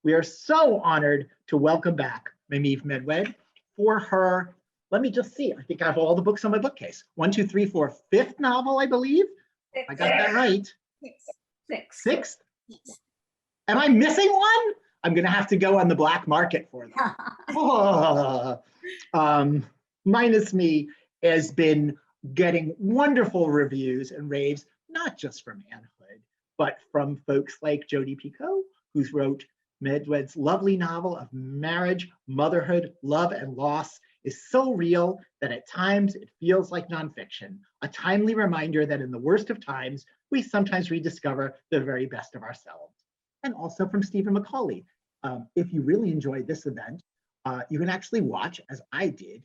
We are so honored to welcome back Mameve Medwed for her, let me just see, I think I have all the books on my bookcase. 1, 2, 3, 4, fifth novel, I believe. I got that right. Sixth? Am I missing one? I'm gonna have to go on the black market for them. Minus Me has been getting wonderful reviews and raves, not just from Manhood, but from folks like Jodi Picoult, who's wrote Medwed's lovely novel of marriage, motherhood, love, and loss is so real that at times it feels like nonfiction, a timely reminder that in the worst of times, we sometimes rediscover the very best of ourselves. And also from Stephen Macaulay. If you really enjoyed this event, you can actually watch, as I did,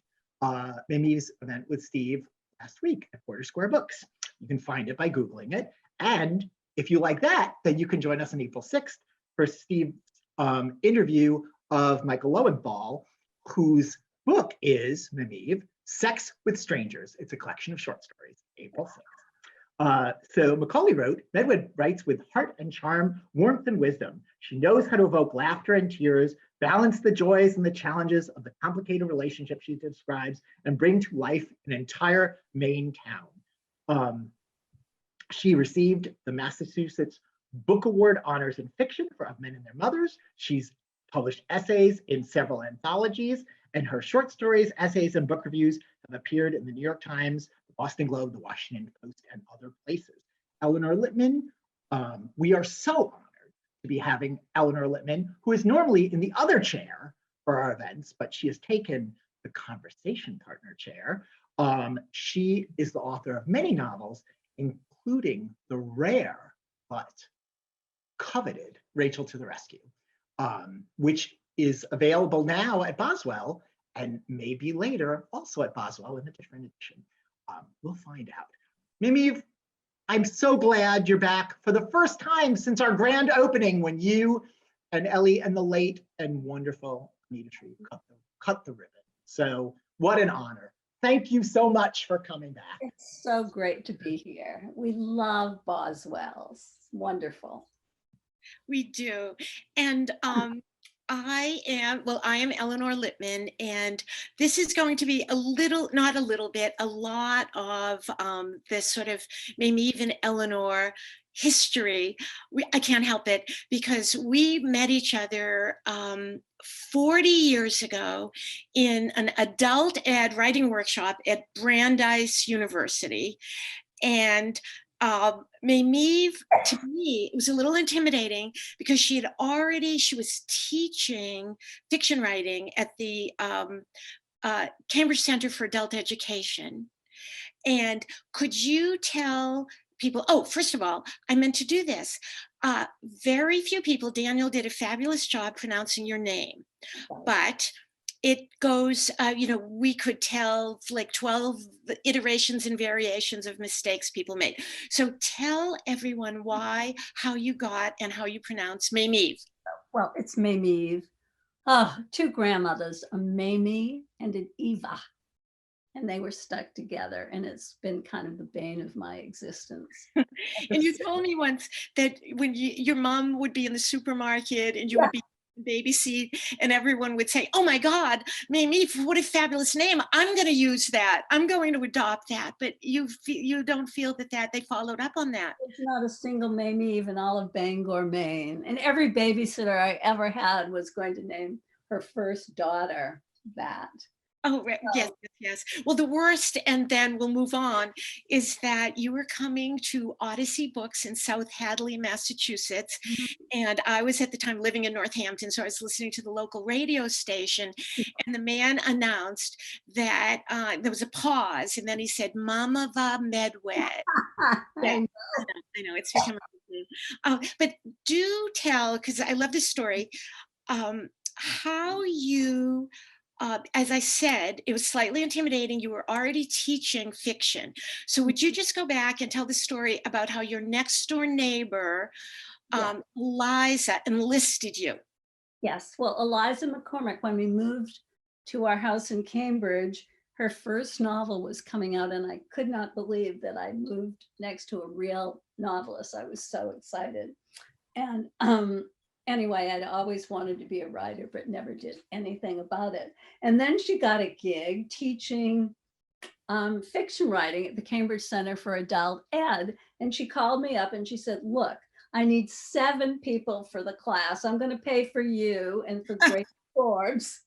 Mimi's event with Steve last week at Porter Square Books. You can find it by Googling it. And if you like that, then you can join us on April 6th for Steve's interview of Michael Lowenthal, whose book is, Mameve, Sex with Strangers. It's a collection of short stories, April 6th. So Macaulay wrote, Medwed writes with heart and charm, warmth and wisdom. She knows how to evoke laughter and tears, balance the joys and the challenges of the complicated relationship she describes, and bring to life an entire Maine town. She received the Massachusetts Book Award Honors in Fiction for Of Men and Their Mothers. She's published essays in several anthologies, and her short stories, essays, and book reviews have appeared in the New York Times, the Boston Globe, the Washington Post, and other places. Eleanor Littman, we are so honored to be having Eleanor Littman, who is normally in the other chair for our events, but she has taken the conversation partner chair. She is the author of many novels, including the rare but coveted Rachel to the Rescue, which is available now at Boswell and maybe later also at Boswell in a different edition. We'll find out. Mameve, I'm so glad you're back for the first time since our grand opening when you and Ellie and the late and wonderful Anita Tree cut the ribbon. So what an honor. Thank you so much for coming back. It's so great to be here. We love Boswell's. Wonderful. We do. And I am Eleanor Littman, and this is going to be a lot of this sort of Mameve and Eleanor history. I can't help it because we met each other 40 years ago in an adult ad writing workshop at Brandeis University. And Mameve, to me, it was a little intimidating because she was teaching fiction writing at the Cambridge Center for Adult Education. And could you tell people, first of all, I meant to do this. Very few people, Daniel did a fabulous job pronouncing your name, but it goes, we could tell like 12 iterations and variations of mistakes people made. So tell everyone how you got and how you pronounce Mameve. Well, it's Mameve. Two grandmothers, a Mamie and an Eva. And they were stuck together, and it's been kind of the bane of my existence. And you told me once that when your mom would be in the supermarket and you would be baby seat and everyone would say, oh my God, Mameve, what a fabulous name. I'm going to use that. I'm going to adopt that. But you don't feel that they followed up on that. There's not a single Mameve in all of Bangor, Maine. And every babysitter I ever had was going to name her first daughter that. Oh, right. Yes. Well, the worst, and then we'll move on, is that you were coming to Odyssey Books in South Hadley, Massachusetts. And I was at the time living in Northampton, so I was listening to the local radio station. And the man announced that there was a pause, and then he said, Mameve Medwed. I know, it's become but do tell, because I love this story, how you... as I said, it was slightly intimidating. You were already teaching fiction. So would you just go back and tell the story about how your next door neighbor, Liza, enlisted you? Yes, well, Eliza McCormick, when we moved to our house in Cambridge, her first novel was coming out, and I could not believe that I moved next to a real novelist. I was so excited. And anyway, I'd always wanted to be a writer, but never did anything about it. And then she got a gig teaching fiction writing at the Cambridge Center for Adult Ed. And she called me up and she said, look, I need 7 people for the class. I'm going to pay for you and for Grace Forbes,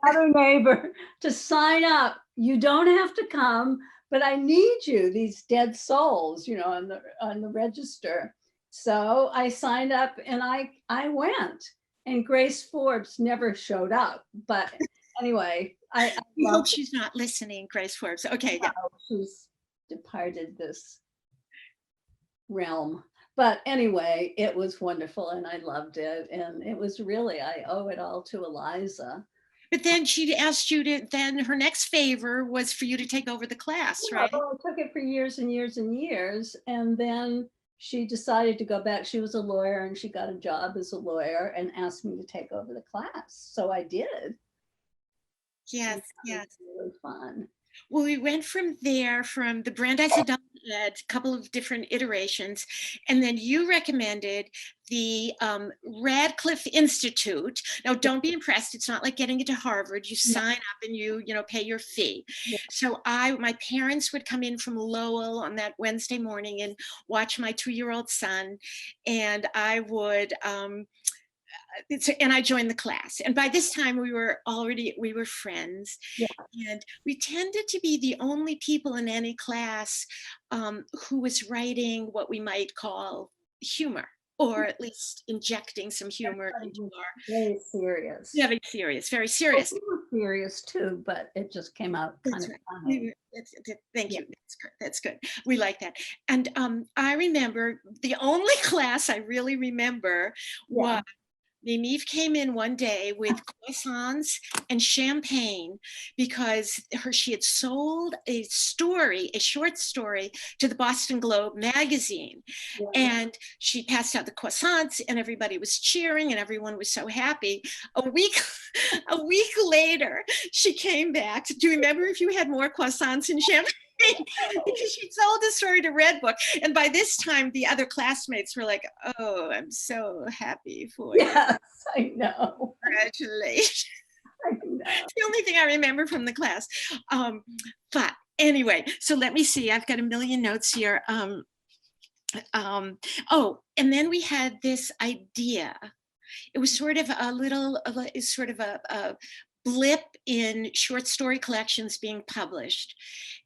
another neighbor, to sign up. You don't have to come, but I need you, these dead souls, you know, on the register. So I signed up and I went, and Grace Forbes never showed up. But anyway, I hope she's not listening, Grace Forbes. Okay, yeah. She's departed this realm. But anyway, it was wonderful and I loved it. And it was really, I owe it all to Eliza. But then she asked you to, then her next favor was for you to take over the class, right? Well, I took it for years and years and years. And then she decided to go back. She was a lawyer and she got a job as a lawyer and asked me to take over the class. So I did. Yes, yes. Really fun. Well, we went from there, from the Brandeis Adult Ed, a couple of different iterations, and then you recommended the Radcliffe Institute. Now, don't be impressed. It's not like getting into Harvard. You sign up and you pay your fee. Yeah. So my parents would come in from Lowell on that Wednesday morning and watch my 2-year-old son, and I would. And I joined the class. And by this time we were friends. Yeah. And we tended to be the only people in any class who was writing what we might call humor, or at least injecting some humor into our. Very serious. Yeah, very serious, very serious. Well, we were serious too, but it just came out kind of funny. Thank you. That's good. We like that. And I remember the only class I really remember was Mameve came in one day with croissants and champagne because she had sold a short story to the Boston Globe magazine. Yeah. And she passed out the croissants and everybody was cheering and everyone was so happy. A week later, she came back. Do you remember if you had more croissants and champagne? Because she sold the story to Redbook, and by this time the other classmates were like, "Oh, I'm so happy for you." Yes, I know. Congratulations. I know. It's the only thing I remember from the class. But anyway, so let me see. I've got a million notes here. Oh, and then we had this idea. It was sort of a blip in short story collections being published.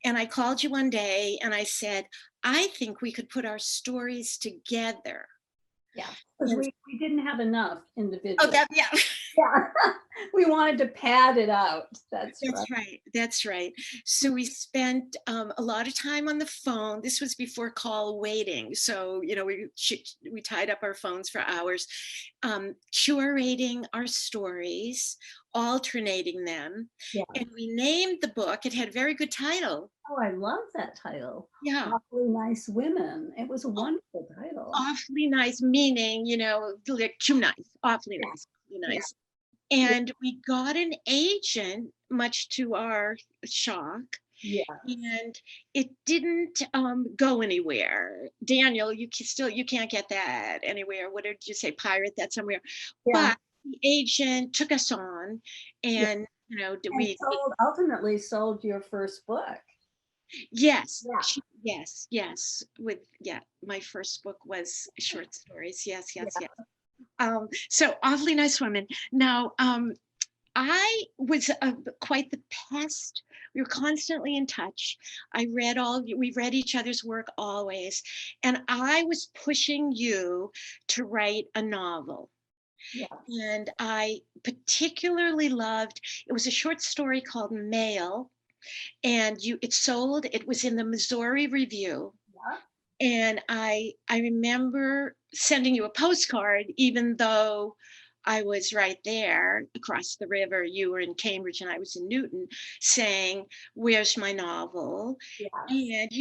And I called you one day and I said, I think we could put our stories together. Yeah, because we didn't have enough individuals. Oh, yeah. We wanted to pad it out. That's right. That's right. So we spent a lot of time on the phone. This was before call waiting. So, we tied up our phones for hours, curating our stories, alternating them. Yeah. And we named the book. It had a very good title. Oh, I love that title. Yeah. Awfully Nice Women. It was a wonderful title. Awfully nice, meaning, like too nice, awfully nice, nice. Yeah. And we got an agent, much to our shock. Yeah. And it didn't go anywhere. Daniel, you can't get that anywhere. What did you say? Pirate that somewhere. Yeah. But the agent took us on, and ultimately sold your first book. Yes. Yeah. Yes. My first book was short stories. Yes. So Awfully Nice Women. Now, I was quite the pest. We were constantly in touch. we read each other's work always. And I was pushing you to write a novel. Yeah. And I particularly loved, it was a short story called Mail. And it was in the Missouri Review. Yeah. And I remember sending you a postcard, even though I was right there across the river. You were in Cambridge and I was in Newton, saying, "Where's my novel?" Yes. And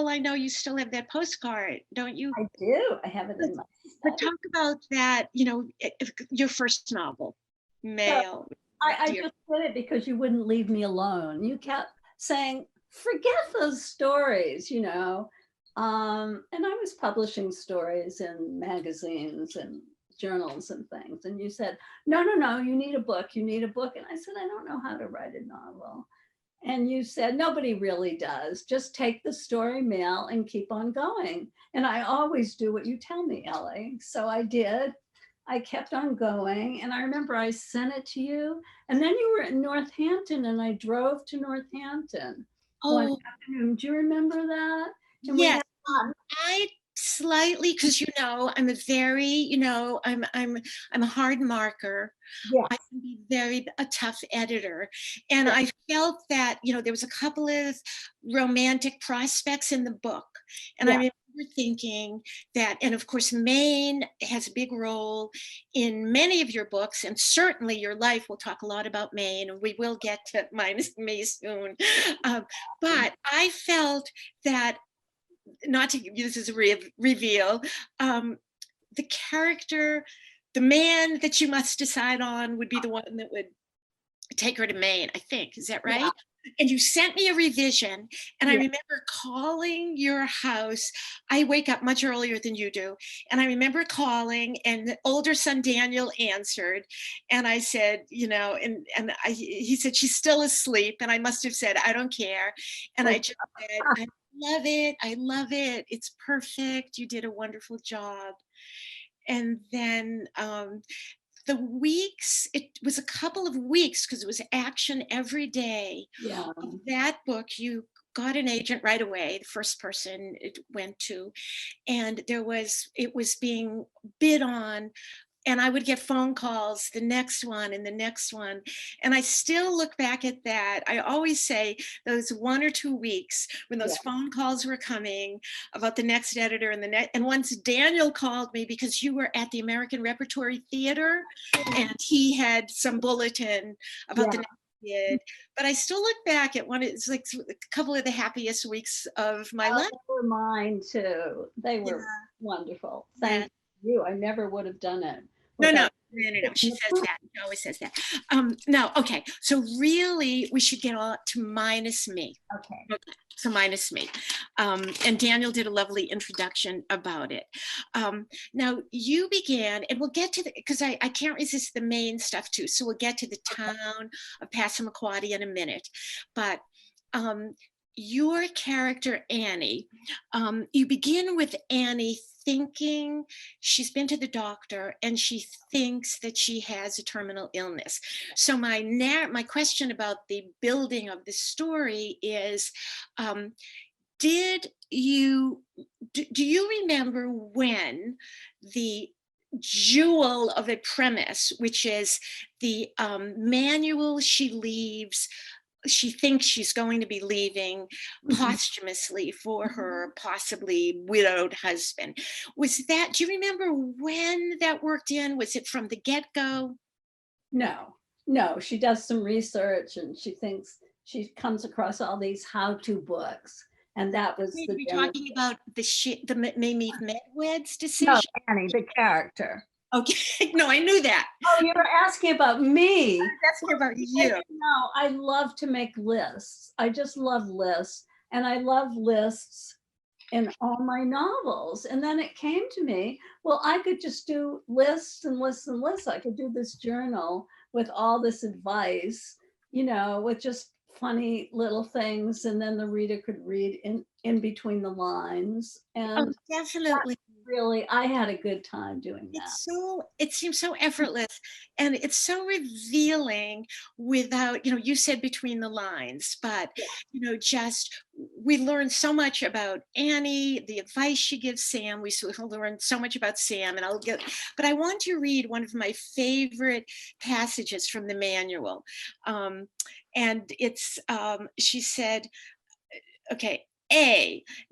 I know you still have that postcard, don't you? I do. I have it in my study. But talk about that, your first novel, Mail. So, I just did it because you wouldn't leave me alone. You kept saying, forget those stories, And I was publishing stories in magazines and journals and things. And you said, no, you need a book. You need a book. And I said, I don't know how to write a novel. And you said, nobody really does. Just take the story mail and keep on going. And I always do what you tell me, Ellie. So I did. I kept on going. And I remember I sent it to you. And then you were in Northampton and I drove to Northampton one afternoon. Do you remember that? And yes. I slightly, because I'm a very, I'm a hard marker. Yeah. I can be a tough editor. And I felt that, there was a couple of romantic prospects in the book. And I remember thinking that, and of course, Maine has a big role in many of your books, and certainly your life. We'll talk a lot about Maine, and we will get to May soon. But I felt that, not to give you this as a reveal, the character, the man that you must decide on would be the one that would take her to Maine, I think. Is that right? Yeah. And you sent me a revision, and I remember calling your house. I wake up much earlier than you do. And I remember calling, and the older son, Daniel, answered. And I said, he said, she's still asleep. And I must have said, I don't care. And I just said, I love it. It's perfect. You did a wonderful job. And then the weeks, it was a couple of weeks because it was action every day. Yeah. That book, you got an agent right away, the first person it went to, and it was being bid on. And I would get phone calls, the next one and the next one. And I still look back at that. I always say those 1 or 2 weeks when those phone calls were coming about the next editor and once Daniel called me because you were at the American Repertory Theater and he had some bulletin about the next bid. But I still look back at it's like a couple of the happiest weeks of my life. They were mine too. They were wonderful. Thank you. I never would have done it. No. She says that. She always says that. No, okay. So really, we should get on to Minus Me. Okay. So Minus Me. And Daniel did a lovely introduction about it. Now, you began, and we'll get to because I can't resist the Maine stuff too. So we'll get to the town of Passamaquoddy in a minute. But your character, Annie, you begin with Annie thinking she's been to the doctor and she thinks that she has a terminal illness. So my question about the building of the story is, do you remember when the jewel of a premise, which is the manual she leaves, she thinks she's going to be leaving posthumously for her possibly widowed husband. Do you remember when that worked in? Was it from the get-go? No, she does some research and she thinks she comes across all these how-to books. And that was You're talking about the Mameve Medwed's decision? No, Annie, the character. Okay, no, I knew that. Oh, you were asking about me. I was asking about you. No, I love to make lists. I just love lists. And I love lists in all my novels. And then it came to me, well, I could just do lists and lists and lists. I could do this journal with all this advice, with just funny little things. And then the reader could read in between the lines. And definitely. Really, I had a good time doing that. It seems so effortless, and it's so revealing without, you said between the lines, but, we learned so much about Annie, the advice she gives Sam. We learned so much about Sam, but I want to read one of my favorite passages from the manual. And it's, she said, okay,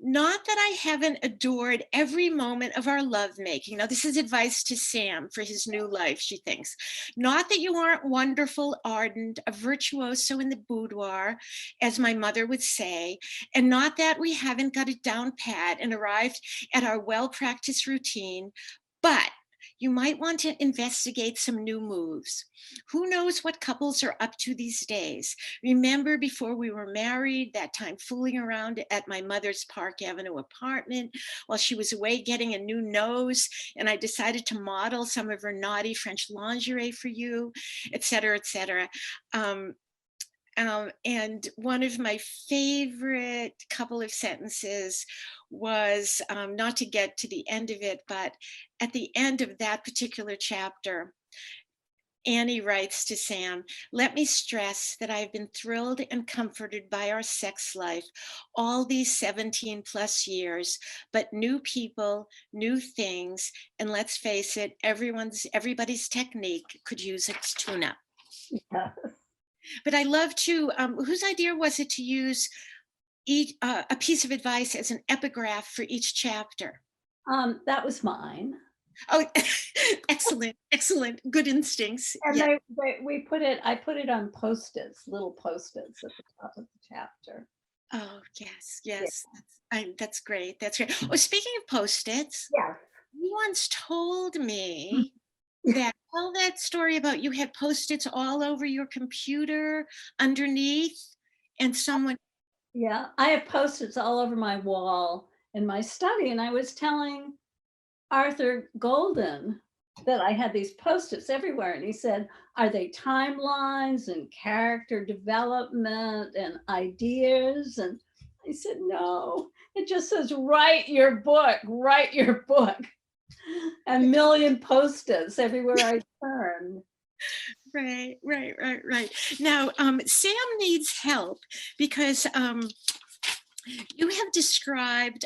not that I haven't adored every moment of our lovemaking. Now, this is advice to Sam for his new life, she thinks. Not that you aren't wonderful, ardent, a virtuoso in the boudoir, as my mother would say, and not that we haven't got it down pat and arrived at our well-practiced routine, but you might want to investigate some new moves. Who knows what couples are up to these days? Remember before we were married, that time fooling around at my mother's Park Avenue apartment while she was away getting a new nose, and I decided to model some of her naughty French lingerie for you, et cetera, et cetera. And one of my favorite couple of sentences was, not to get to the end of it, but at the end of that particular chapter, Annie writes to Sam, "Let me stress that I've been thrilled and comforted by our sex life all these 17 plus years, but new people, new things, and let's face it, everybody's technique could use its tune-up." Yeah. But I love to, whose idea was it to use a piece of advice as an epigraph for each chapter? That was mine. Oh, excellent, excellent. Good instincts. And Yeah. I put it on Post-its, little Post-its at the top of the chapter. Oh, yes, yes. That's great. That's great. Oh, speaking of Post-its, Yeah. you once told me tell that story about you had Post-its all over your computer underneath, and someone. Yeah, I have Post-its all over my wall in my study, and I was telling Arthur Golden that I had these Post-its everywhere, and he said, "Are they timelines and character development and ideas?" And I said, "No, it just says, write your book, write your book." A million Post-its everywhere I turn. Right, right, right, right. Now, Sam needs help because you have described,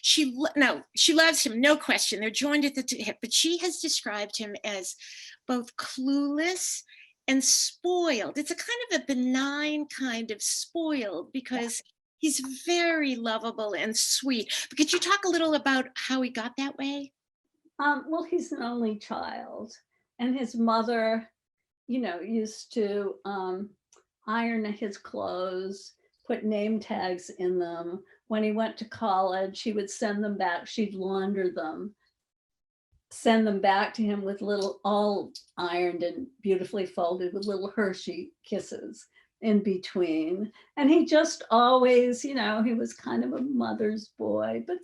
she loves him, no question. They're joined at the hip, but she has described him as both clueless and spoiled. It's a kind of a benign kind of spoiled because he's very lovable and sweet. But could you talk a little about how he got that way? Well, he's an only child, and his mother, used to iron his clothes, put name tags in them. When he went to college, he would send them back. She'd launder them, send them back to him with little, all ironed and beautifully folded with little Hershey kisses in between. And he just always, he was kind of a mother's boy, but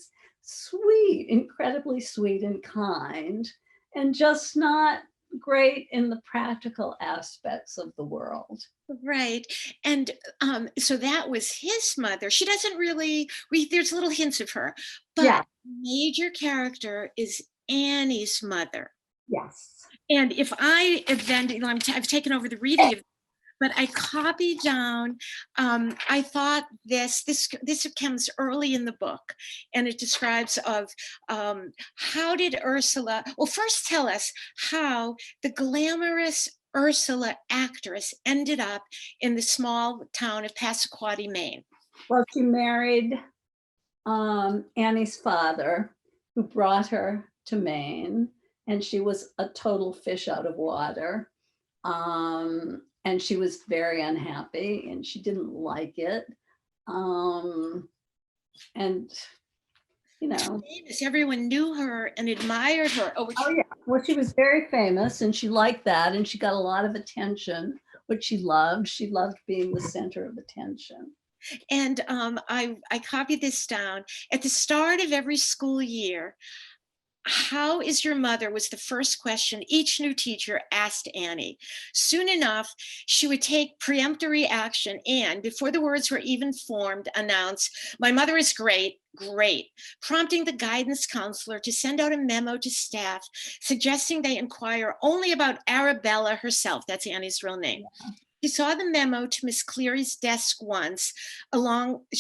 sweet, incredibly sweet and kind, and just not great in the practical aspects of the world. Right. And so that was his mother. She doesn't really, there's little hints of her, but Yeah. major character is Annie's mother. Yes. And if I then, I've taken over the reading of, but I copied down, I thought this comes early in the book, and it describes of how did Ursula, well, first tell us how the glamorous Ursula actress ended up in the small town of Passamaquoddy, Maine. Well, she married Annie's father, who brought her to Maine, and she was a total fish out of water. And she was very unhappy, and she didn't like it. And everyone knew her and admired her. Oh yeah, well, she was very famous, and she liked that, and she got a lot of attention, which she loved. She loved being the center of attention. And I copied this down. At the start of every school year, "How is your mother?" was the first question each new teacher asked Annie. Soon enough, she would take peremptory action and, before the words were even formed, announce, "My mother is great, great," prompting the guidance counselor to send out a memo to staff suggesting they inquire only about Arabella herself. That's Annie's real name. She saw the memo to Miss Cleary's desk once, along with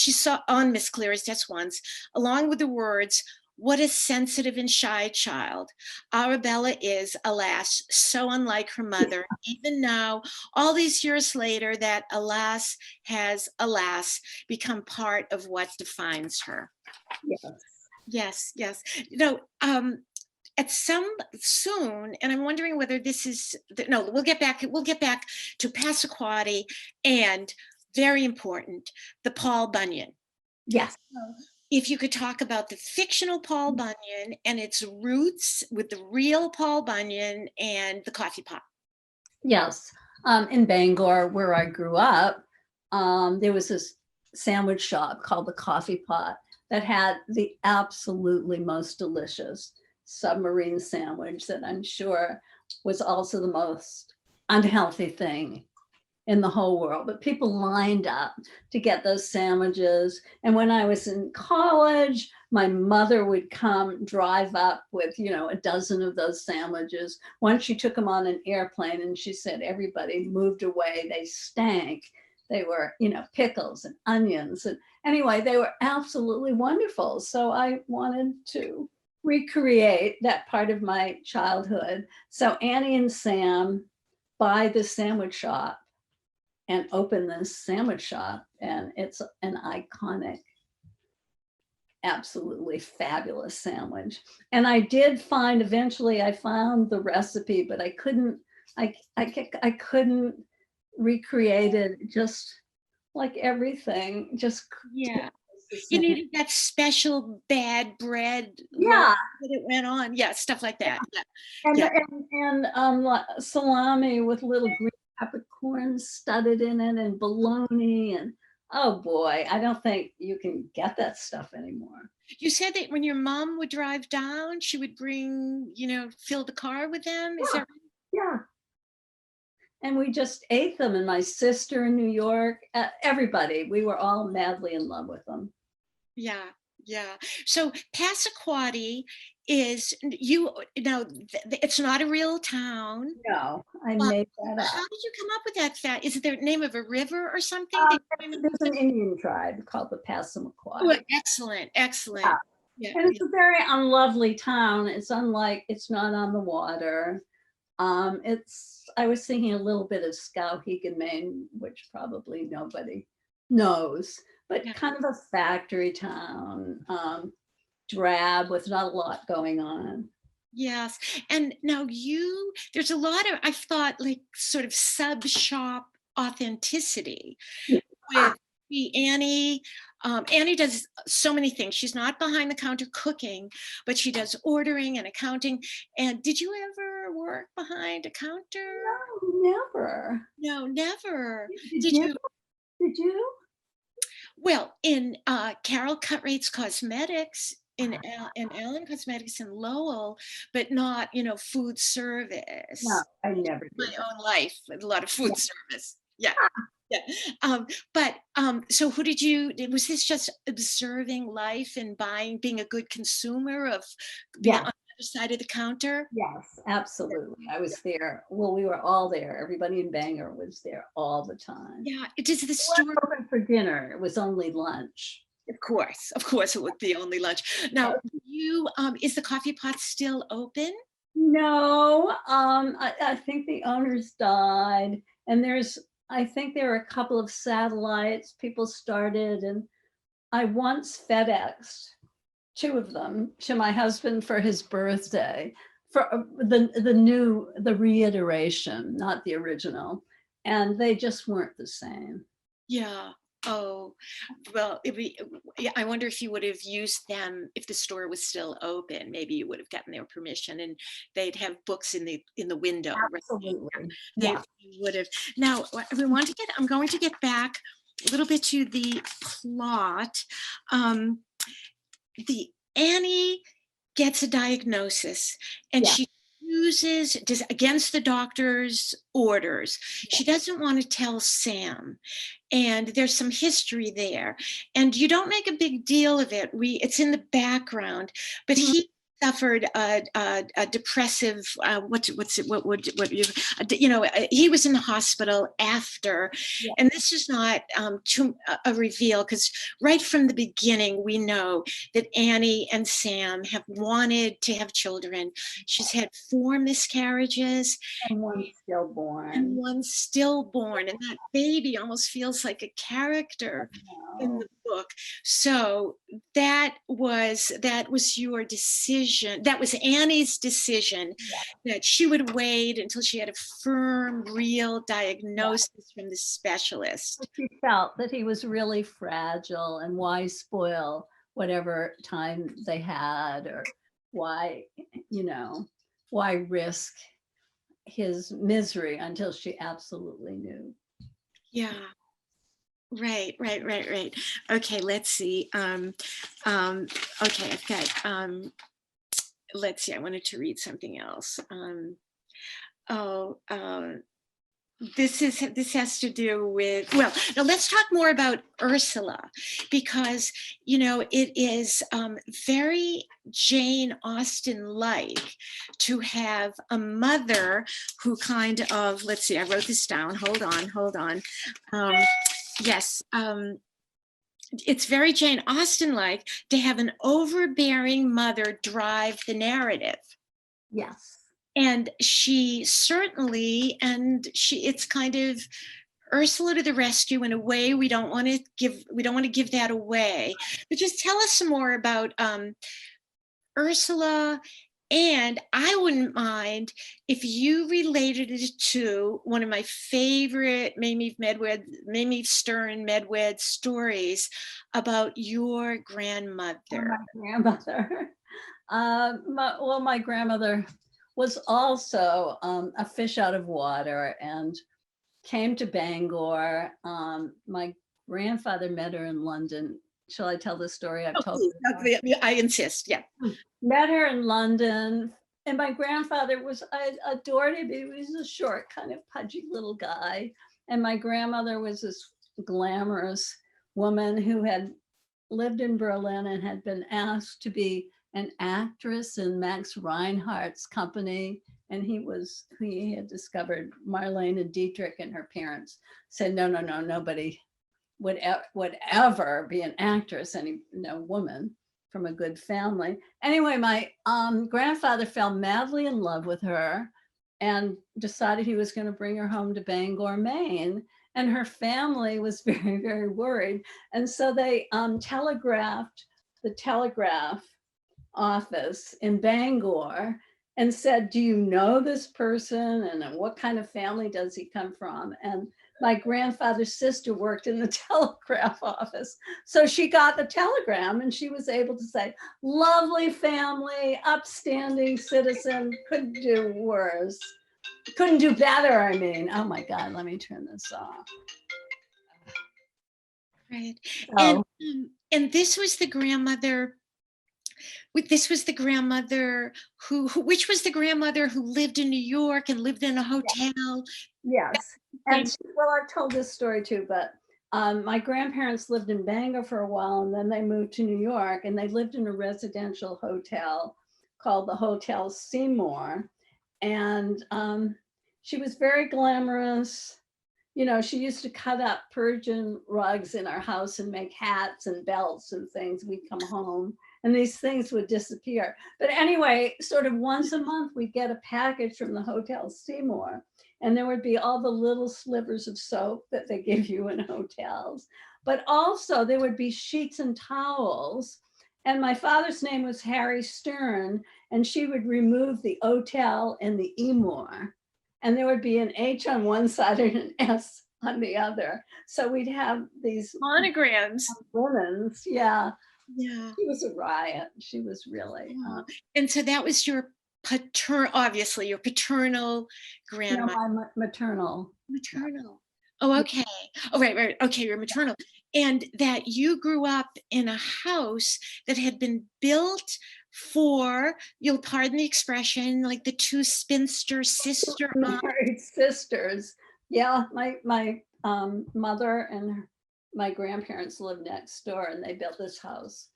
the words, "What a sensitive and shy child. Arabella is, alas, so unlike her mother." Even now, all these years later, that alas has, alas, become part of what defines her. Yes. Yes. At some soon, and I'm wondering whether this is, no, we'll get back to Passamaquoddy, and very important, the Paul Bunyan. Yes. if you could talk about the fictional Paul Bunyan and its roots with the real Paul Bunyan and the coffee pot. Yes. In Bangor, where I grew up, there was this sandwich shop called the Coffee Pot that had the absolutely most delicious submarine sandwich that I'm sure was also the most unhealthy thing in the whole world. But people lined up to get those sandwiches. And when I was in college, my mother would come drive up with, a dozen of those sandwiches. Once she took them on an airplane and she said everybody moved away. They stank. They were, pickles and onions. And anyway, they were absolutely wonderful. So I wanted to recreate that part of my childhood. So Annie and Sam buy the sandwich shop and open this sandwich shop, and it's an iconic, absolutely fabulous sandwich. And I did find, eventually I found the recipe, but I couldn't recreate it, just like everything, just Yeah. You needed that special bad bread yeah that it went on. Yeah, stuff like that. Yeah. and Yeah. like salami with little green peppercorns studded in it and bologna, and oh boy, I don't think you can get that stuff anymore. You said that when your mom would drive down, she would bring, fill the car with them. Is that right? Yeah. And we just ate them, and my sister in New York, everybody, we were all madly in love with them. Yeah, yeah. So Passamaquoddy is it's not a real town. No, I made that up. How did you come up with that fact? Is it the name of a river or something? There's an Indian tribe called the Passamaquoddy. Oh, excellent, excellent. Yeah. Yeah, And it's a very unlovely town. It's not on the water. I was thinking a little bit of Skowhegan, Maine, which probably nobody knows, but yeah. kind of a factory town, drab with not a lot going on. Yes. And now there's a lot of, I've thought, like sort of sub shop authenticity with Annie. Annie does so many things. She's not behind the counter cooking, but she does ordering and accounting. And did you ever work behind a counter? No, never. No, never. Did you? Did you? Well, in Carol Cutrate's Cosmetics, in Allen Cosmetics in Lowell, but not, food service. No, I never did. My own life, a lot of food service. Yeah. Yeah. So was this just observing life and being a good consumer of being on the other side of the counter? Yes, absolutely. I was there. Well, we were all there. Everybody in Bangor was there all the time. Yeah. Does the It store wasn't open for dinner? It was only lunch. Of course, it would be only lunch. Now, is the coffee pot still open? No, I think the owners died, and I think there are a couple of satellites people started, and I once FedExed 2 of them to my husband for his birthday, for the reiteration, not the original, and they just weren't the same. Yeah. Oh, well, I wonder if you would have used them if the store was still open. Maybe you would have gotten their permission, and they'd have books in the window. Absolutely. Right? They would have. Now, I'm going to get back a little bit to the plot. The Annie gets a diagnosis, and she chooses against the doctor's orders. She doesn't want to tell Sam, and there's some history there, and you don't make a big deal of it. It's in the background, but he suffered a depressive he was in the hospital after, and this is not a reveal, because right from the beginning we know that Annie and Sam have wanted to have children. She's had 4 miscarriages and one's stillborn, and that baby almost feels like a character in the book. So that was your decision. That was Annie's decision, that she would wait until she had a firm, real diagnosis from the specialist. She felt that he was really fragile, and why spoil whatever time they had, or why, why risk his misery until she absolutely knew. Yeah. Right. Okay, let's see. Okay, I've got, let's see, I wanted to read something else. Oh, this has to do with, well, now let's talk more about Ursula, because it is very Jane Austen like to have a mother who kind of, let's see, I wrote this down, hold on. Yes, it's very Jane Austen like to have an overbearing mother drive the narrative. Yes. And she certainly, it's kind of Ursula to the rescue in a way. We don't want to give that away. But just tell us some more about Ursula. And I wouldn't mind if you related it to one of my favorite Mameve Stern Medwed stories about your grandmother. My grandmother. My grandmother was also a fish out of water and came to Bangor. My grandfather met her in London. Shall I tell the story? I've told you. I insist. Yeah. Met her in London, and my grandfather I adored him. He was a short, kind of pudgy little guy, and my grandmother was this glamorous woman who had lived in Berlin and had been asked to be an actress in Max Reinhardt's company. And he had discovered Marlene and Dietrich, and her parents said, no, nobody would ever be an actress, woman from a good family. Anyway, my grandfather fell madly in love with her and decided he was going to bring her home to Bangor, Maine. And her family was very, very worried. And so they telegraphed the telegraph office in Bangor and said, do you know this person? And what kind of family does he come from? And my grandfather's sister worked in the telegraph office. So she got the telegram and she was able to say, lovely family, upstanding citizen, couldn't do worse. Couldn't do better, I mean. Oh my God, let me turn this off. Right. Oh. And this was the grandmother. This was the grandmother which was the grandmother who lived in New York and lived in a hotel. Yes. And well, I've told this story too, but my grandparents lived in Bangor for a while, and then they moved to New York, and they lived in a residential hotel called the Hotel Seymour. And she was very glamorous. She used to cut up Persian rugs in our house and make hats and belts and things. We'd come home and these things would disappear. But anyway, sort of once a month, we'd get a package from the Hotel Seymour, and there would be all the little slivers of soap that they give you in hotels. But also there would be sheets and towels. And my father's name was Harry Stern, and she would remove the hotel and the Emor. And there would be an H on one side and an S on the other. So we'd have these monograms. Women's, yeah. Yeah. She was a riot. She was really. And so that was your obviously your paternal grandmother. No, my maternal. Maternal. Oh, okay. Oh, right. Okay, your maternal. And that you grew up in a house that had been built for, you'll pardon the expression, like the two spinster sister married sisters. Yeah, my mother and my grandparents lived next door, and they built this house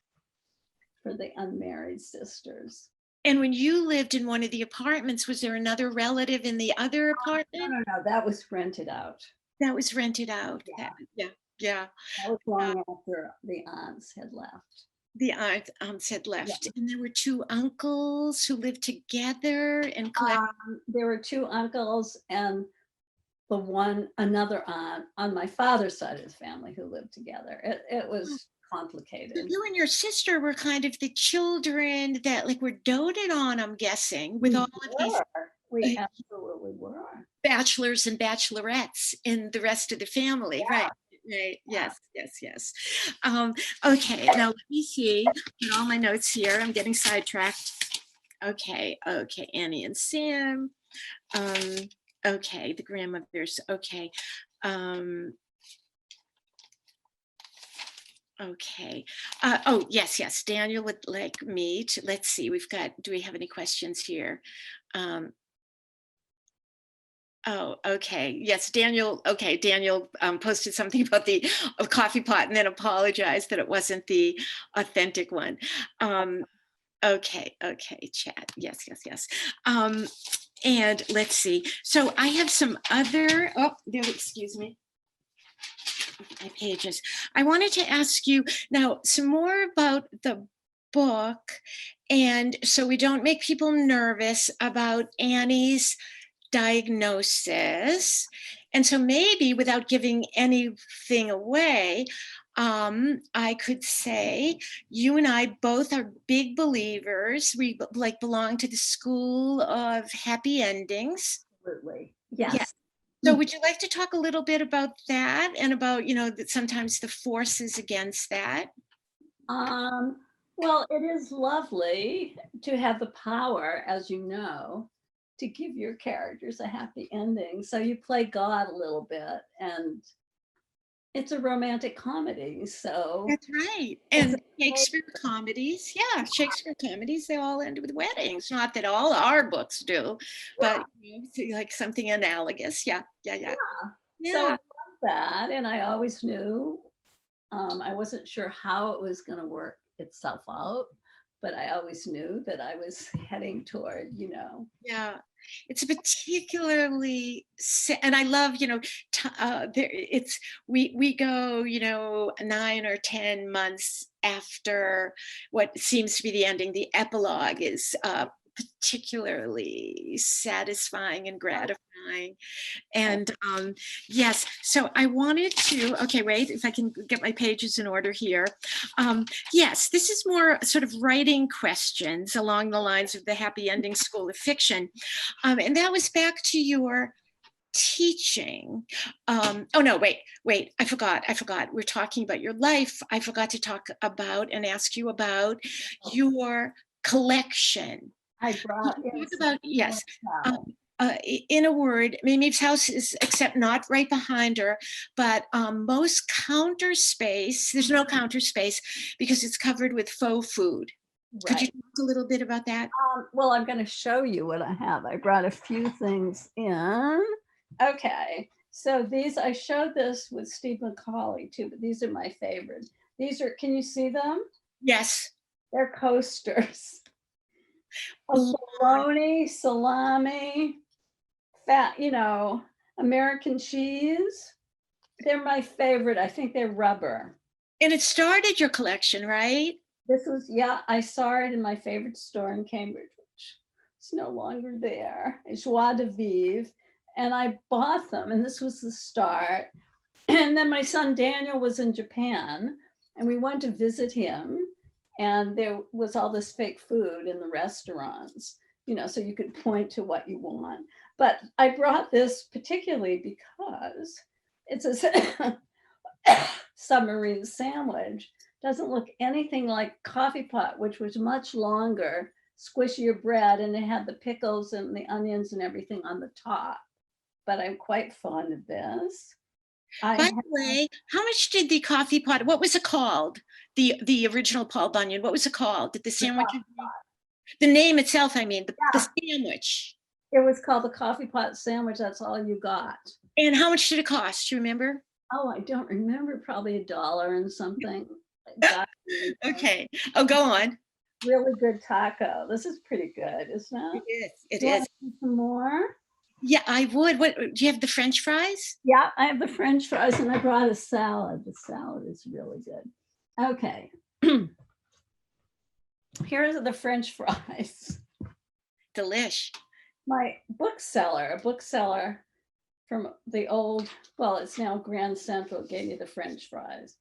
for the unmarried sisters. And when you lived in one of the apartments, was there another relative in the other apartment? No, that was rented out. That was rented out. Yeah. That was long after the aunts had left. The aunts had left. Yeah. And there were two uncles who lived together and there were two uncles and another aunt on my father's side of the family who lived together. It was complicated. You and your sister were kind of the children that were doted on, I'm guessing, with all of these. We absolutely were. Bachelors and bachelorettes in the rest of the family, right? right. Yes, yes, yes. Okay, now let me see. Put all my notes here. I'm getting sidetracked. Okay, okay, Annie and Sam. Okay, the grandmothers. Okay. Okay. Oh, yes, yes. Daniel would like me to, let's see, do we have any questions here? Oh, okay. Yes, Daniel. Okay, Daniel posted something about the coffee pot and then apologized that it wasn't the authentic one. Okay, okay, chat. Yes, yes, yes. And let's see. So I have some other, oh, there, excuse me. My pages. I wanted to ask you now some more about the book. And so we don't make people nervous about Annie's diagnosis. And so maybe without giving anything away, I could say you and I both are big believers. We like belong to the school of happy endings. Absolutely. Yeah. Yes. So would you like to talk a little bit about that and about, that sometimes the forces against that? Well, it is lovely to have the power, as you know, to give your characters a happy ending. So you play God a little bit, and it's a romantic comedy. So That's right. it's And Shakespeare comedies, yeah, Shakespeare comedies, they all end with weddings. Not that all our books do, but like something analogous. Yeah, yeah, yeah. so I Yeah. love that, and I always knew I wasn't sure how it was going to work itself out, but I always knew that I was heading toward, Yeah, it's a particularly, and I love, we go, 9 or 10 months after what seems to be the ending. The epilogue is particularly satisfying and gratifying. And yes, so I wanted to, okay, wait, if I can get my pages in order here. Yes, this is more sort of writing questions along the lines of the Happy Ending School of Fiction. And that was back to your teaching. Oh no, wait, I forgot. We're talking about your life. I forgot to talk about and ask you about your collection. I brought Yes. In a word, Mimi's house is, except not right behind her, but most counter space, there's no counter space because it's covered with faux food. Could you talk a little bit about that? Well, I'm going to show you what I have. I brought a few things in. Okay, so these, I showed this with Steve McCauley too, but these are my favorites. These are, can you see them? Yes. They're coasters. Bologna, salami, fat, American cheese. They're my favorite. I think they're rubber. And it started your collection, right? This was, yeah, I saw it in my favorite store in Cambridge, which is no longer there. It's Joie de Vivre. And I bought them, and this was the start. And then my son Daniel was in Japan, and we went to visit him. And there was all this fake food in the restaurants, so you could point to what you want. But I brought this particularly because it's a submarine sandwich. Doesn't look anything like coffee pot, which was much longer, squishier bread, and it had the pickles and the onions and everything on the top. But I'm quite fond of this. By the way, how much did the coffee pot, what was it called? The original Paul Bunyan, what was it called? Did the sandwich, the name itself, I mean, the sandwich. It was called the coffee pot sandwich. That's all you got. And how much did it cost? Do you remember? Oh, I don't remember, probably $1 and something. Okay. Oh, go on. Really good taco. This is pretty good, isn't it? It is. It is. Some more? Yeah, I would. What do you have? The French fries? Yeah, I have the French fries, and I brought a salad. The salad is really good. Okay. Here's the French fries. Delish. My bookseller, a bookseller from the old, well, it's now Grand Central, gave me the French fries.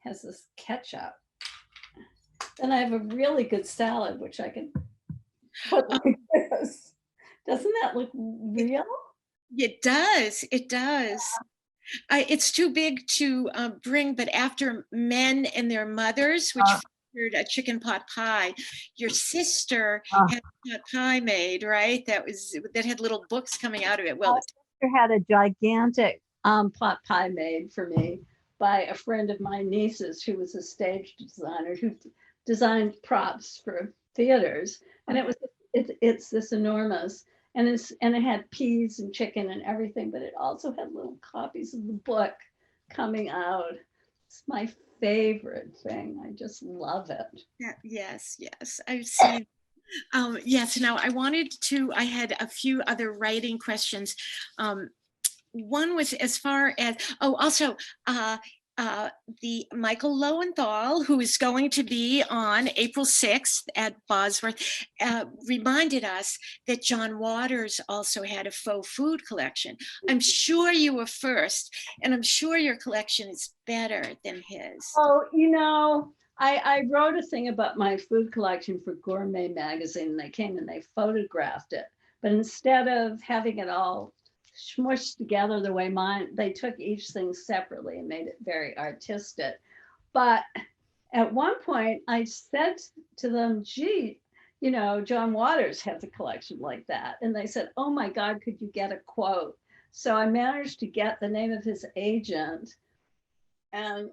Has this ketchup. Then I have a really good salad, which I can put like this. Doesn't that look real? It does. It does. It's too big to bring, but after Men and Their Mothers, which featured a chicken pot pie, your sister had a pot pie made, right? That had little books coming out of it. Well, My sister had a gigantic pot pie made for me by a friend of my niece's who was a stage designer who designed props for theaters, and it's this enormous, and it had peas and chicken and everything, but it also had little copies of the book coming out. It's my favorite thing. I just love it. yeah, yes, I've seen. Yes, now I had a few other writing questions. One was as far as, also the Michael Lowenthal, who is going to be on April 6th at Boswell, reminded us that John Waters also had a faux food collection. I'm sure you were first, and I'm sure your collection is better than his. Oh, I wrote a thing about my food collection for Gourmet magazine. They came and they photographed it, but instead of having it all smushed together the way mine, they took each thing separately and made it very artistic. But at one point I said to them, gee, John Waters has a collection like that. And they said, oh my God, could you get a quote? So I managed to get the name of his agent. And,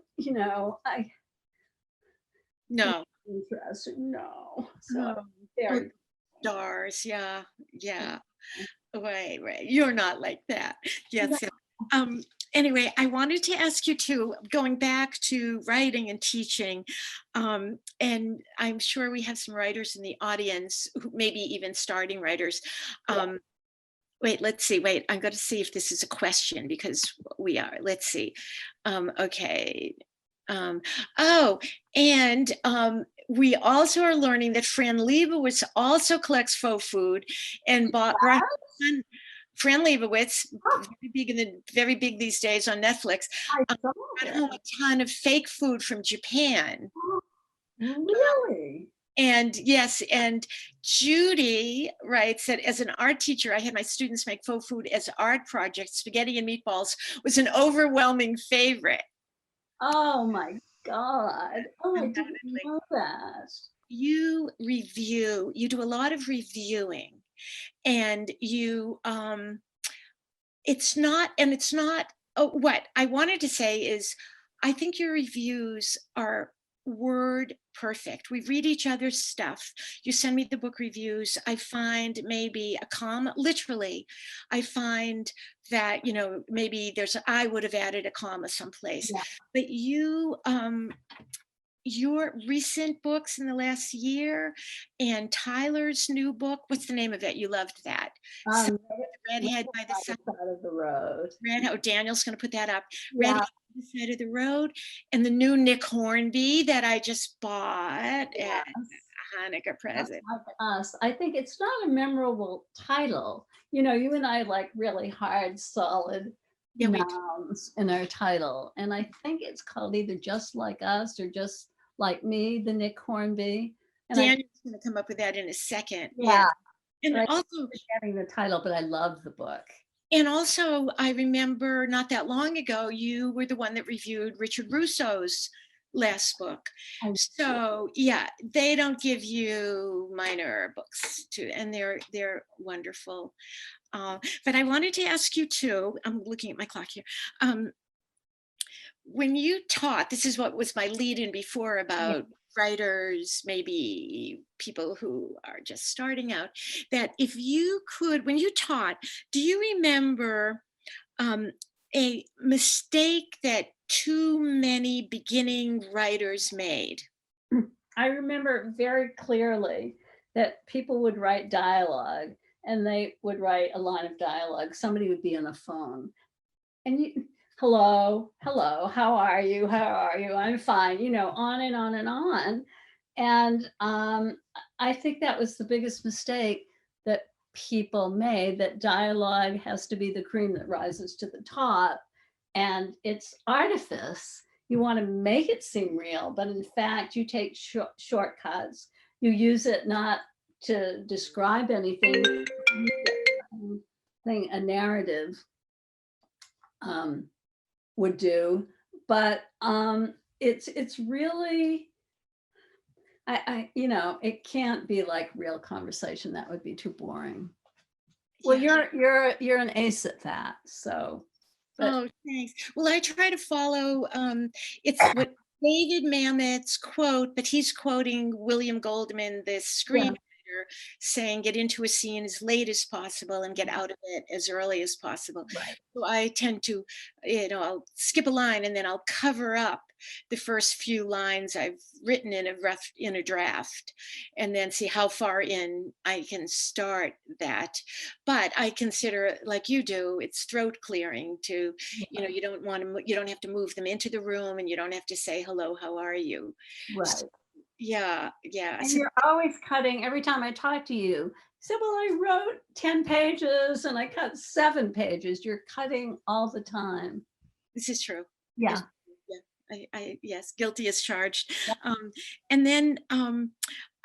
No. Interesting. No. So very stars. Yeah. Right. You're not like that. Yes. No. Anyway, I wanted to ask you too, going back to writing and teaching, and I'm sure we have some writers in the audience, who maybe even starting writers. Wait, let's see. Wait, I'm going to see if this is a question, because we are. Let's see. Okay. We also are learning that Fran Lebowitz also collects faux food, and brought Fran Lebowitz, very big these days on Netflix, brought home a ton of fake food from Japan. Really? And yes, and Judy writes that as an art teacher, I had my students make faux food as art projects. Spaghetti and meatballs was an overwhelming favorite. Oh my God. Oh, I didn't know that. You do a lot of reviewing, and what I wanted to say is, I think your reviews are word perfect. We read each other's stuff. You send me the book reviews. I find maybe a comma, literally. I find that, maybe I would have added a comma someplace. Yeah. But your recent books in the last year, and Tyler's new book, what's the name of it? You loved that. Redhead by the Side of the Road. Daniel's going to put that up. Yeah. Redhead by the Side of the Road, and the new Nick Hornby that I just bought at a Hanukkah present. I think it's not a memorable title. You and I like really hard, solid nouns in our title. And I think it's called either Just Like Us or Just Like Me, the Nick Hornby. And Daniel's going to come up with that in a second. Yeah. And but also getting the title, but I love the book. And also, I remember not that long ago, you were the one that reviewed Richard Russo's last book. So yeah, they don't give you minor books and they're wonderful. But I wanted to ask you too, I'm looking at my clock here. When you taught, this is what was my lead in before about writers, maybe people who are just starting out, that if you could, when you taught, do you remember a mistake that too many beginning writers made? I remember very clearly that people would write dialogue, and they would write a line of dialogue. Somebody would be on a phone, and hello, how are you? I'm fine, on and on and on. And I think that was the biggest mistake that people made, that dialogue has to be the cream that rises to the top. And it's artifice. You want to make it seem real, but in fact, you take shortcuts. You use it not to describe anything, a narrative. would do, but it's really, it can't be like real conversation. That would be too boring. Well, Yeah. you're an ace at that, so. But Oh, thanks. Well, I try to follow, it's what David Mamet's quote, but he's quoting William Goldman, the yeah, screenwriter, saying get into a scene as late as possible and get out of it as early as possible. right. So I tend to, I'll skip a line and then I'll cover up the first few lines I've written in a draft, and then see how far in I can start that. But I consider, like you do, it's throat clearing to, you don't have to move them into the room, and you don't have to say hello, how are you? Right. So, yeah, yeah. And So you're always cutting. Every time I talk to you, you say, well, I wrote 10 pages and I cut 7 pages. You're cutting all the time. this is true. Yeah. Yeah, yes, guilty as charged. And then,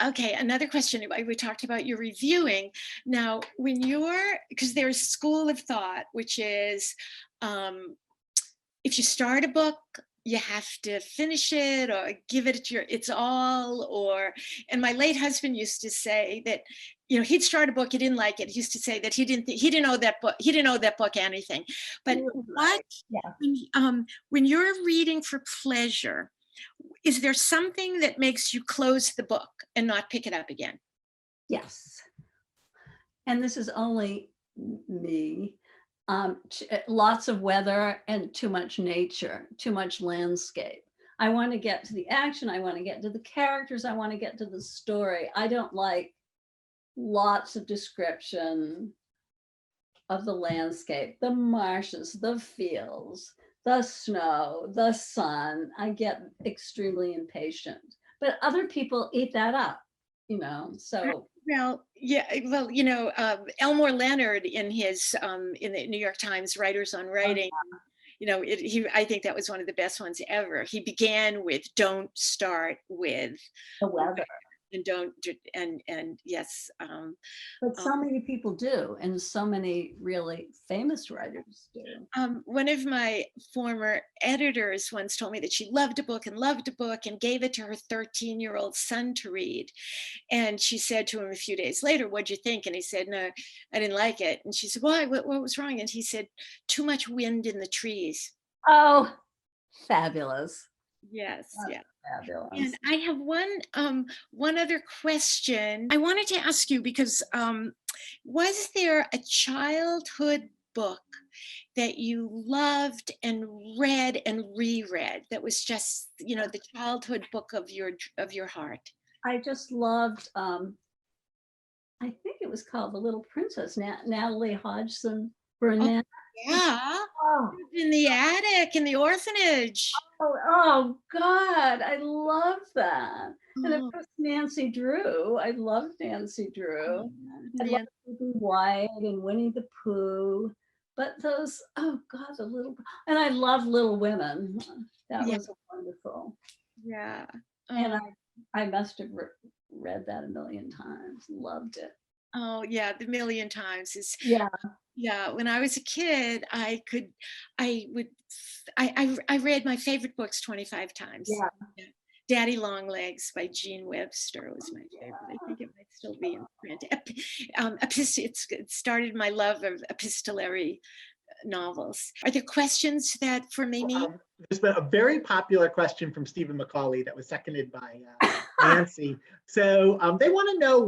okay, another question. We talked about your reviewing. Now, because there's school of thought, which is, if you start a book, you have to finish it or give it its all. And my late husband used to say that, he'd start a book, he didn't like it. He used to say that he didn't owe that book anything. But Right. Yeah. when you're reading for pleasure, is there something that makes you close the book and not pick it up again? Yes. And this is only me. Lots of weather and too much nature, too much landscape. I want to get to the action. I want to get to the characters. I want to get to the story. I don't like lots of description of the landscape, the marshes, the fields, the snow, the sun. I get extremely impatient, but other people eat that up, so. Well, yeah, well, Elmore Leonard in his in the New York Times Writers on Writing, I think that was one of the best ones ever. He began with "Don't start with The weather. and don't and yes." But so many people do, and so many really famous writers do. One of my former editors once told me that she loved a book and gave it to her 13-year-old son to read. And she said to him a few days later, "What'd you think?" And he said, "No, I didn't like it." And she said, "Why? What was wrong?" And he said, "Too much wind in the trees." Oh, fabulous. Yes, yeah. Fabulous. And I have one other question I wanted to ask you, because was there a childhood book that you loved and read and reread that was just, the childhood book of your heart? I just loved, I think it was called The Little Princess, Natalie Hodgson Burnett. Yeah, Oh, in the attic, in the orphanage. oh God, I love that. And of Oh, course, Nancy Drew. I loved Nancy Drew. I loved Ruby White and Winnie the Pooh. But those, oh God, and I love Little Women. That yeah, was wonderful. yeah. And I must have read that a million times. Loved it. Oh yeah, the million times is. Yeah. Yeah, when I was a kid, I read my favorite books 25 times. Yeah. Yeah. Daddy Longlegs by Jean Webster was my favorite. I think it might still be in print. It started my love of epistolary novels. Are there questions for Mimi? There's been a very popular question from Stephen McCauley that was seconded by Nancy. So they want to know,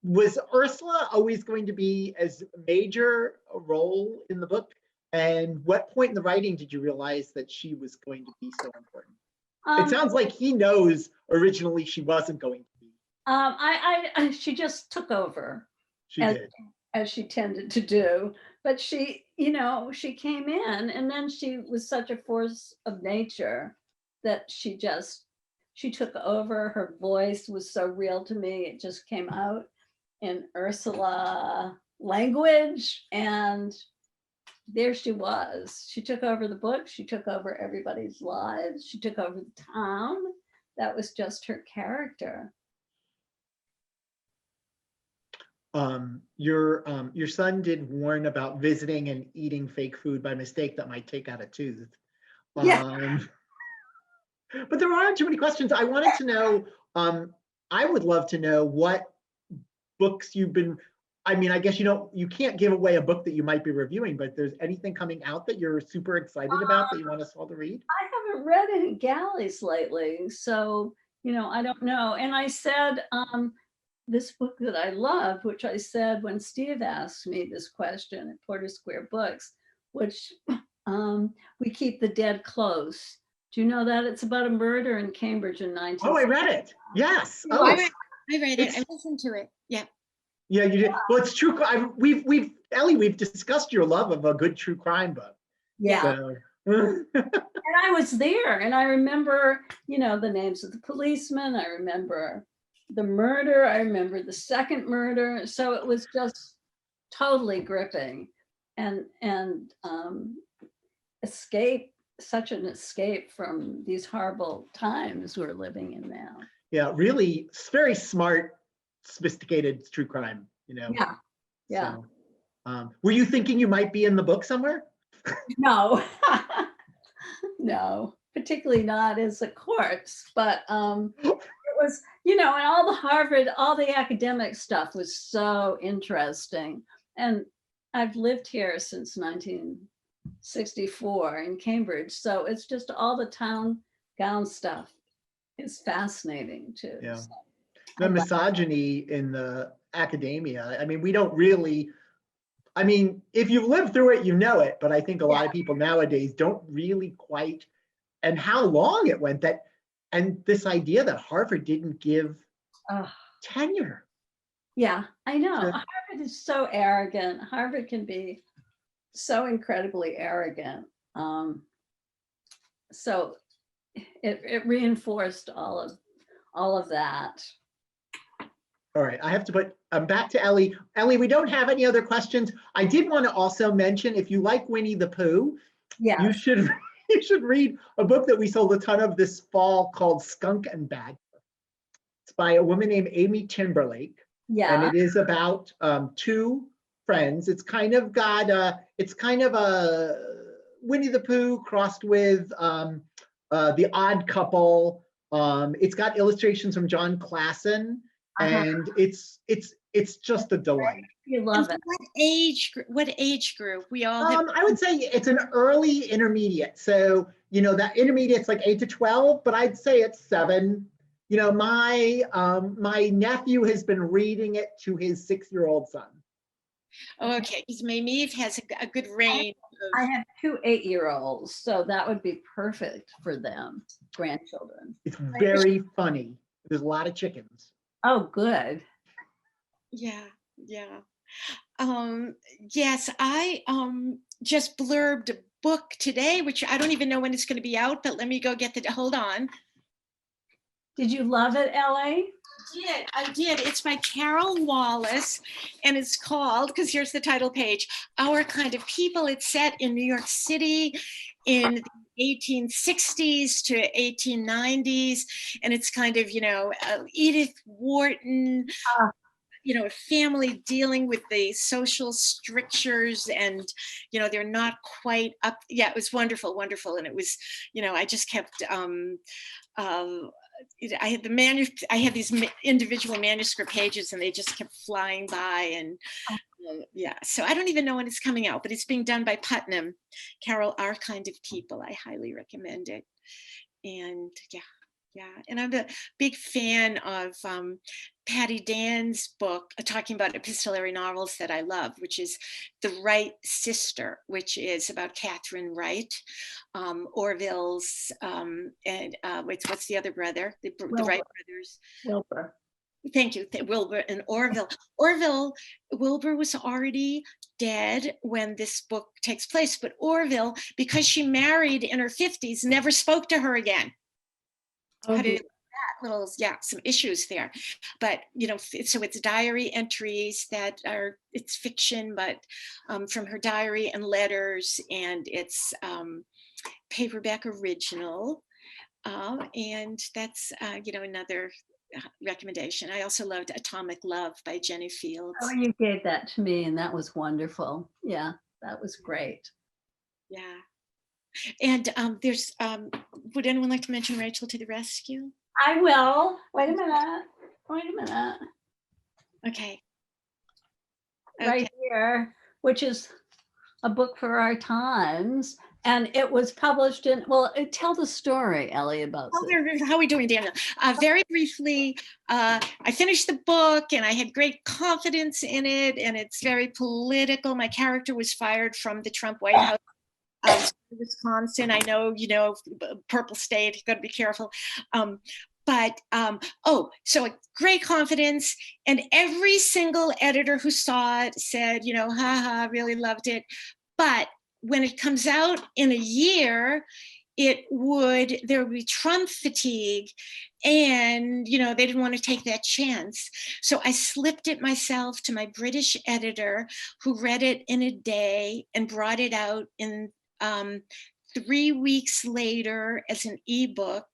was Ursula always going to be as major a role in the book? And what point in the writing did you realize that she was going to be so important? It sounds like he knows originally she wasn't going to be. She just took over. She did. As she tended to do. But she, she came in, and then she was such a force of nature that she took over. Her voice was so real to me. It just came out in Ursula language, and there she was. She took over the book. She took over everybody's lives. She took over the town. That was just her character. your son did warn about visiting and eating fake food by mistake that might take out a tooth. Yeah. But there aren't too many questions. I wanted to know, I would love to know what books you've been, I mean, I guess you can't give away a book that you might be reviewing, but if there's anything coming out that you're super excited about that you want us all to read? I haven't read any galleys lately, so, I don't know. And I said, this book that I love, which I said when Steve asked me this question at Porter Square Books, which We Keep the Dead Close. Do you know that? It's about a murder in Cambridge in 19. Oh, I read it. Yes. Oh, Oh, I read it. I listened to it. Yeah. Yeah, you did. Well, it's true. Ellie, we've discussed your love of a good true crime book. Yeah. So. And I was there, and I remember, the names of the policemen. I remember the murder. I remember the second murder. So it was just totally gripping, and such an escape from these horrible times we're living in now. Yeah, really very smart, sophisticated true crime, Yeah. Yeah. So, were you thinking you might be in the book somewhere? No. No, particularly not as a corpse, but it was, and all the academic stuff was so interesting. And I've lived here since 1964 in Cambridge, so it's just all the town gown stuff is fascinating too. Yeah. So The misogyny in the academia, I mean, we don't really, I mean, if you've lived through it, you know it, but I think a lot of people nowadays don't really quite, and how long it went that, and this idea that Harvard didn't give tenure. Yeah, I know. So, Harvard is so arrogant. Harvard can be so incredibly arrogant. So it reinforced all of that. all right, I have to put, back to Ellie. Ellie, we don't have any other questions. I did want to also mention, if you like Winnie the Pooh, you should read a book that we sold a ton of this fall called Skunk and Badger. It's by a woman named Amy Timberlake. Yeah. And it is about two friends. It's kind of a Winnie the Pooh crossed with The Odd Couple. It's got illustrations from John Klassen. And it's just a delight. You love it. What age group? We all have. I would say it's an early intermediate. So, that intermediate's like 8 to 12, but I'd say it's 7. My nephew has been reading it to his 6-year-old son. Okay, because Mameve has a good range. I have 2 8-year-olds, so that would be perfect for them, grandchildren. It's very funny. There's a lot of chickens. Oh, good. Yeah. Yes, I just blurbed a book today, which I don't even know when it's going to be out, but let me go get hold on. Did you love it, LA? I did. It's by Carol Wallace, and it's called, because here's the title page, Our Kind of People. It's set in New York City in the 1860s to 1890s, and it's kind of, Edith Wharton, a family dealing with the social strictures, and they're not quite up. Yeah, it was wonderful, and it was, I just kept I had these individual manuscript pages, and they just kept flying by, and so I don't even know when it's coming out, but it's being done by Putnam. Carol, Our Kind of People. I highly recommend it. And and I'm a big fan of Patty Dan's book talking about epistolary novels that I love, which is The Wright Sister, which is about Catherine Wright, Orville's, and what's the other brother? The Wright brothers. Wilbur. Thank you, Wilbur and Orville. Wilbur was already dead when this book takes place, but Orville, because she married in her 50s, never spoke to her again. How did that some issues there, but so it's diary entries that are, it's fiction, but from her diary and letters, and it's paperback original, and that's another recommendation. I also loved Atomic Love by Jenny Fields. Oh, you gave that to me, and that was wonderful. Yeah, that was great. Yeah. And there's, would anyone like to mention Rachel to the Rescue? I will. Wait a minute. Wait a minute. Okay. Right here, which is a book for our times. And it was published in, well, tell the story, Ellie, about this. How are we doing, Daniel? Very briefly, I finished the book and I had great confidence in it, and it's very political. My character was fired from the Trump White House. Wisconsin, I know, you know, purple state, got to be careful. So great confidence, and every single editor who saw it said, you know, haha, really loved it. But when it comes out in a year, there would be Trump fatigue, and you know, they didn't want to take that chance. So I slipped it myself to my British editor, who read it in a day and brought it out in 3 weeks later as an ebook,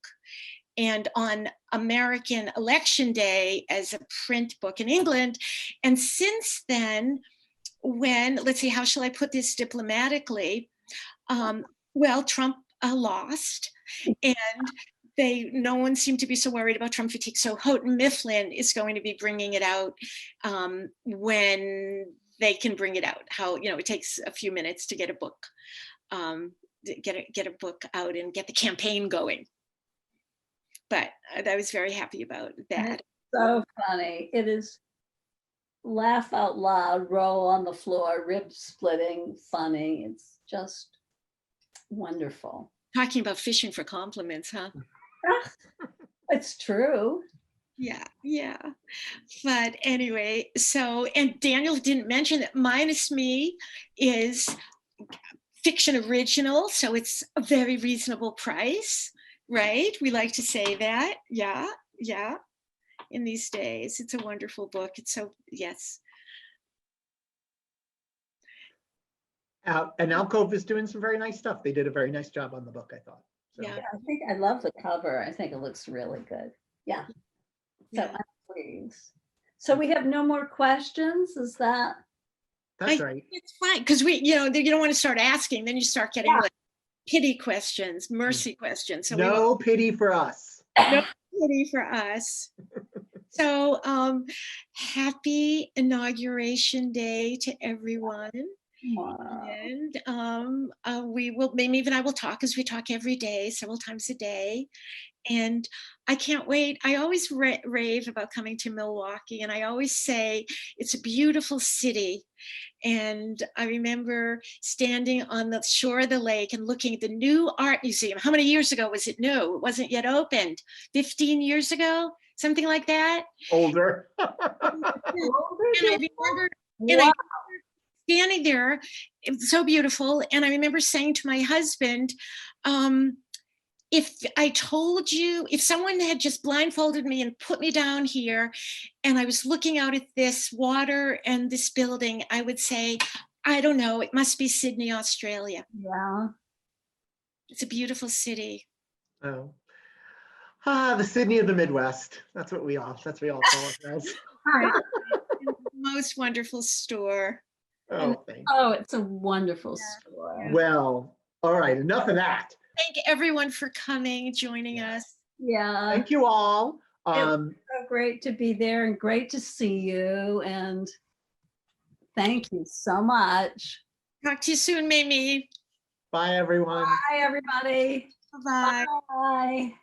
and on American Election Day as a print book in England. And since then, let's see, how shall I put this diplomatically? Well, Trump lost, and no one seemed to be so worried about Trump fatigue. So Houghton Mifflin is going to be bringing it out when they can bring it out. How, you know, it takes a few minutes to get a book, get a book out and get the campaign going. But I was very happy about that. So funny. It is laugh out loud, roll on the floor, rib splitting, funny. It's just wonderful. Talking about fishing for compliments, huh? It's true. Yeah. But anyway, and Daniel didn't mention that Minus Me is fiction original, so it's a very reasonable price, right? We like to say that. Yeah. In these days, it's a wonderful book. It's so, yes. And Alcove is doing some very nice stuff. They did a very nice job on the book, I thought. So. Yeah. I think I love the cover. I think it looks really good. Yeah. So Yeah. I'm pleased. So we have no more questions. Is that? That's right. It's fine, because you don't want to start asking, then you start getting like pity questions, mercy questions. So no pity for us. No pity for us. So happy Inauguration Day to everyone. Wow. And we will, Mameve and I will talk, as we talk every day, several times a day. And I can't wait. I always rave about coming to Milwaukee, and I always say it's a beautiful city. And I remember standing on the shore of the lake and looking at the new art museum. How many years ago was it new? It wasn't yet opened. 15 years ago, something like that. Older. And I remember, standing there, it was so beautiful. And I remember saying to my husband, if I told you, if someone had just blindfolded me and put me down here and I was looking out at this water and this building, I would say, I don't know, it must be Sydney, Australia. Yeah. It's a beautiful city. Oh. The Sydney of the Midwest. That's what we all call ourselves. Most wonderful store. Oh, thanks. Oh, it's a wonderful store. Well, all right, enough of that. Thank everyone for coming, joining us. Yeah. Thank you all. It was so great to be there and great to see you. And thank you so much. Talk to you soon, Mamie. Bye, everyone. Bye, everybody. Bye-bye. Bye.